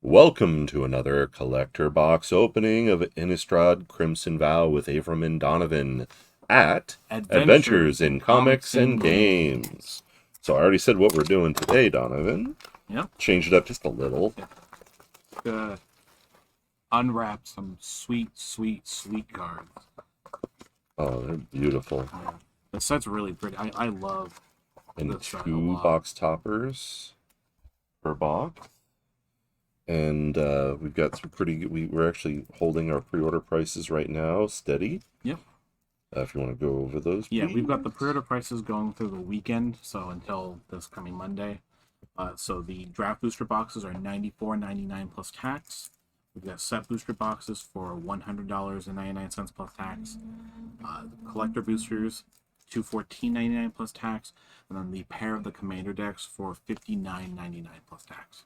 Welcome to another collector box opening of Innistrad Crimson Vow with Avram and Donovan at Adventures in Comics and Games. So I already said what we're doing today, Donovan. Yep. Changed it up just a little. Unwrap some sweet cards. Oh, they're beautiful. Yeah. The set's really pretty. I love And this set a two lot. box toppers per box. And we've got some pretty... We're actually holding our pre-order prices right now steady. Yep. If you want to go over those, Yeah, please. we've got the pre-order prices going through the weekend, so until this coming Monday. So the draft booster boxes are $94.99 plus tax. We've got set booster boxes for $100.99 plus tax. Collector boosters, $214.99 plus tax, and then the pair of the commander decks for $59.99 plus tax.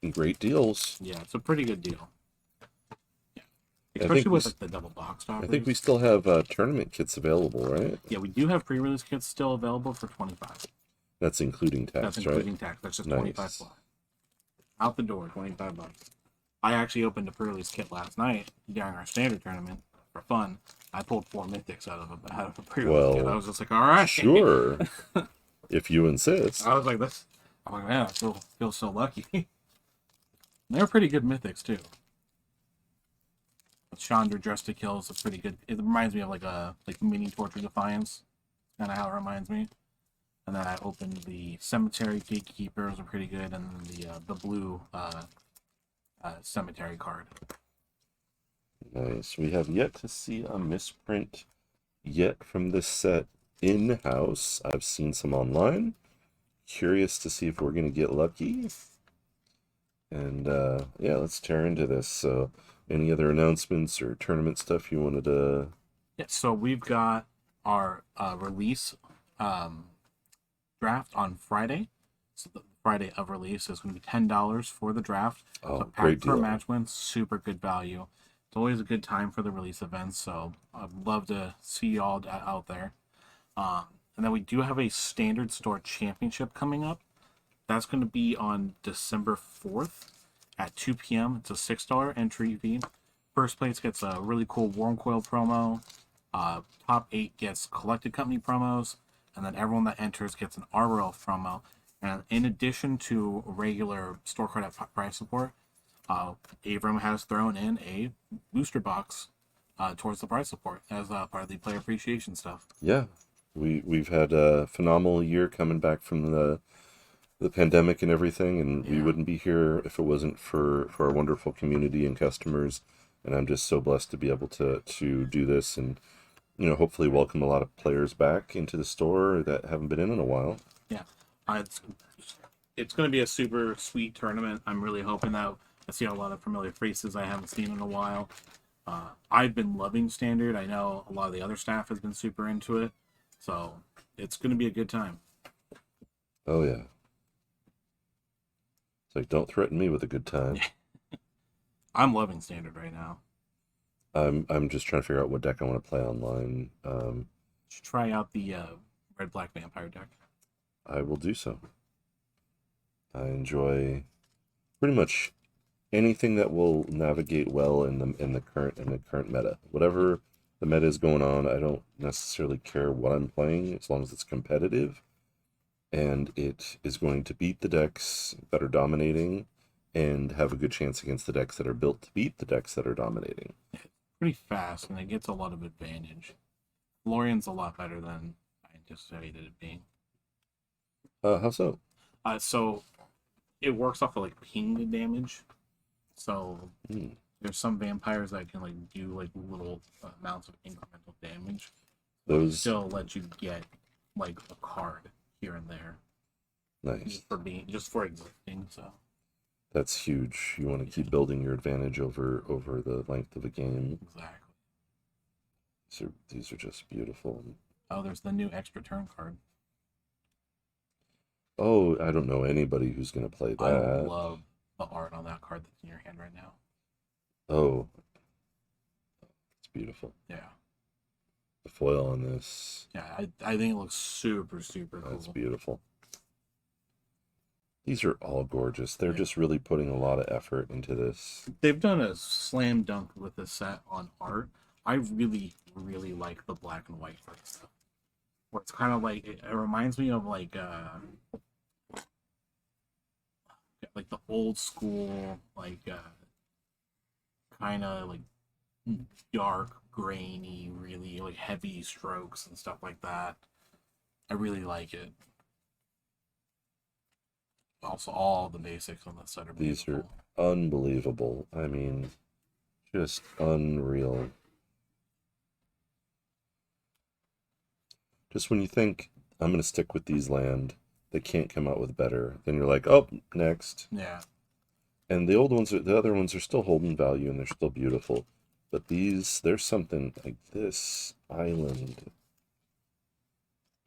Great deals. Yeah, it's a pretty good deal. Yeah, especially with like, the double box offers. I think we still have tournament kits available, right? Yeah, we do have pre-release kits still available for $25. That's including tax, That's including tax. That's just $25 flat. Out the door, $25. I actually opened a pre-release kit last night during our standard tournament for fun. I pulled 4 mythics out of a pre-release kit. I was just like, all right, sure, if you insist. I was like, this. I'm like, man, I feel so lucky. They're pretty good mythics too. Chandra Dressed to Kill is a pretty good. It reminds me of like mini Torture Defiance, kind of how it reminds me. And then I opened the Cemetery Gatekeepers are pretty good, and then the blue Cemetery card. Nice. We have yet to see a misprint yet from this set in-house. I've seen some online. Curious to see if we're going to get lucky. And yeah, let's tear into this. So any other announcements or tournament stuff you wanted to... Yeah, so we've got our release draft on Friday. So the Friday of release is going to be $10 for the draft. Oh, so great deal. Per match win, super good value. It's always a good time for the release events, so I'd love to see you all out there. And then we do have a standard store championship coming up. That's going to be on December 4th at 2 p.m. It's a $6 entry fee. First place gets a really cool Worm Coil promo. Top 8 gets Collected Company promos. And then everyone that enters gets an Arbor Elf promo. And in addition to regular store card at price support, Avram has thrown in a booster box towards the price support as part of the player appreciation stuff. Yeah, we've had a phenomenal year coming back from the pandemic and everything, and we wouldn't be here if it wasn't for our wonderful community and customers. And I'm just so blessed to be able to do this and, you know, hopefully welcome a lot of players back into the store that haven't been in a while. Yeah, it's going to be a super sweet tournament. I'm really hoping that I see a lot of familiar faces I haven't seen in a while. I've been loving Standard. I know a lot of the other staff has been super into it, so it's going to be a good time. Oh yeah. It's like, don't threaten me with a good time. I'm loving Standard right now. I'm just trying to figure out what deck I want to play online. Should try out the red-black vampire deck. I will do so. I enjoy pretty much anything that will navigate well in the current meta. Whatever the meta is going on, I don't necessarily care what I'm playing as long as it's competitive and it is going to beat the decks that are dominating and have a good chance against the decks that are built to beat the decks that are dominating. Pretty fast, and it gets a lot of advantage. Lorian's a lot better than I anticipated it being. How so? So it works off of like ping damage. So there's some vampires that can like do like little amounts of incremental damage. Those still let you get like a card here and there. Nice. Just for existing. So that's huge. You want to keep building your advantage over the length of a game. Exactly. So these are just beautiful. Oh, there's the new extra turn card. Oh, I don't know anybody who's going to play that. I love the art on that card that's in your hand right now. Oh, it's beautiful. Yeah. The foil on this. Yeah, I think it looks super cool. That's beautiful. These are all gorgeous. They're Yeah. just really putting a lot of effort into this. They've done a slam dunk with this set on art. I really, really like the black and white art stuff. Where it's kind of like it reminds me of like the old school kind of like dark grainy, really like heavy strokes and stuff like that. I really like it. Also, all the basics on this set are These are beautiful. unbelievable. I mean, just unreal. Just when you think, I'm going to stick with these land, they can't come out with better. Then you're like, oh, next. Yeah. And the other ones are still holding value and they're still beautiful. But these, there's something like this island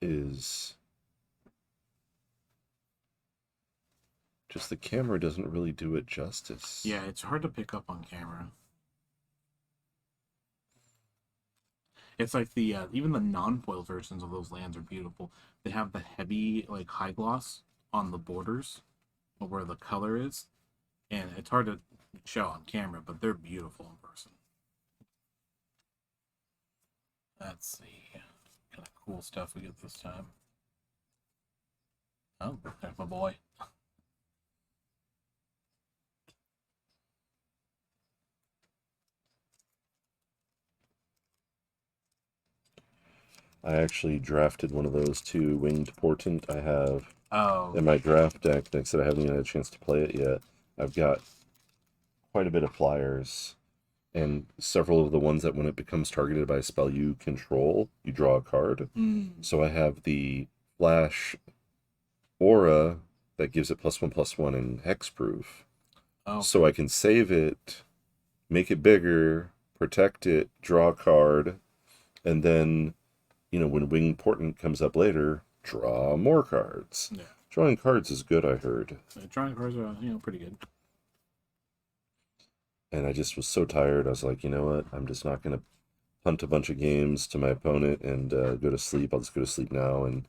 is just the camera doesn't really do it justice. Yeah, it's hard to pick up on camera. It's like the even the non-foil versions of those lands are beautiful. They have the heavy like high gloss on the borders of where the color is, and it's hard to show on camera, but they're beautiful in person. Let's see, kind of cool stuff we get this time. Oh, there's my boy. I actually drafted one of those too, Winged Portent. I have Oh, in my draft deck. Like I said, I haven't even had a chance to play it yet. I've got quite a bit of flyers and several of the ones that when it becomes targeted by a spell you control, you draw a card. So I have the Flash Aura that gives it +1/+1 in hexproof. oh, So I can save it, make it bigger, protect it, draw a card, and then, when Winged Portent comes up later, draw more cards. yeah. Drawing cards is good, I heard. The drawing cards are pretty good. And I just was so tired. I was like, you know what? I'm just not going to punt a bunch of games to my opponent and go to sleep. I'll just go to sleep now and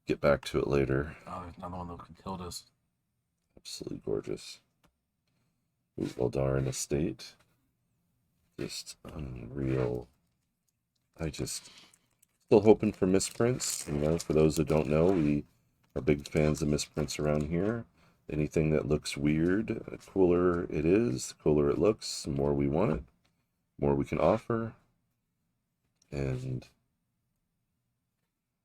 get back to it later. Oh, there's another one that can tilt us. Absolutely gorgeous. Ooh, Eldar Estate. Just unreal. I just still hoping for misprints. For those that don't know, we are big fans of misprints around here. Anything that looks weird, the cooler it is, the cooler it looks, the more we want it, more we can offer. And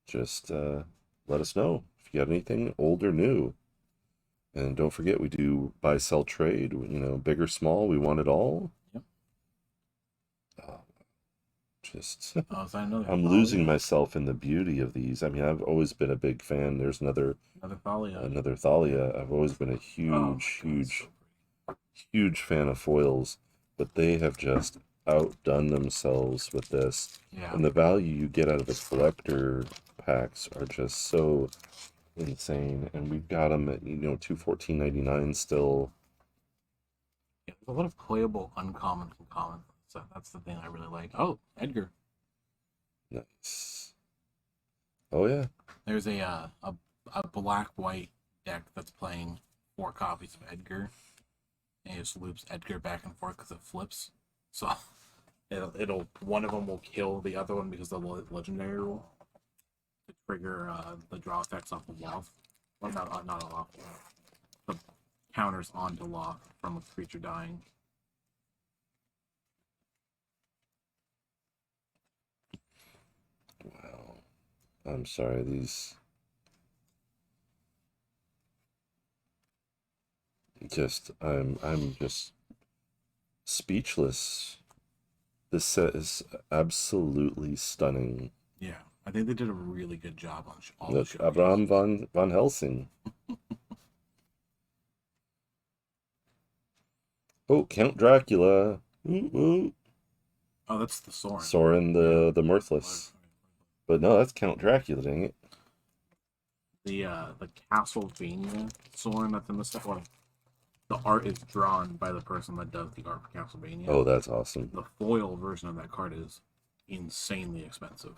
just let us know if you got anything old or new. And don't forget, we do buy, sell, trade. Big or small, we want it all. Yep. Just, Oh, so another I'm losing myself in the beauty of these. I mean, I've always been a big fan. There's another Thalia. Thalia. I've always been a Oh, huge fan of foils, but they have just outdone themselves with this. yeah. And the value you get out of the collector packs are just so insane. And we've got them at $214.99 still. Yeah, there's a lot of playable uncommon and common. So that's the thing I really like. Oh, Edgar. Nice. Oh yeah. There's a black white deck that's playing 4 copies of Edgar, and it just loops Edgar back and forth because it flips. So it'll one of them will kill the other one because of the legendary rule to trigger the draw effects off of Loth. Well, not a Loth. The counters onto Loth from a creature dying. Wow. I'm sorry, these I'm just speechless. This set is absolutely stunning. Yeah, I think they did a really good job on all Look, the Abraham von Helsing. Oh, Count Dracula. Ooh, ooh. Oh, that's the Sorin. Sorin the Mirthless. But no, that's Count Dracula, dang it. The Castlevania Sorin that's in the set. Well, the art is drawn by the person that does the art for Castlevania. Oh, that's awesome. The foil version of that card is insanely expensive.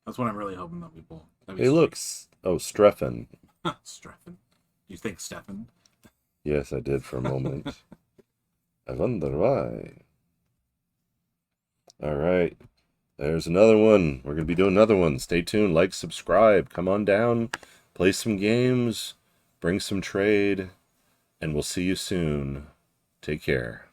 That's what I'm really hoping that we pull. Hey, look. Oh, Streffen. Streffen. You think Stefan? Yes, I did for a moment. I wonder why. All right. There's another one. We're going to be doing another one. Stay tuned. Like, subscribe. Come on down. Play some games. Bring some trade. And we'll see you soon. Take care.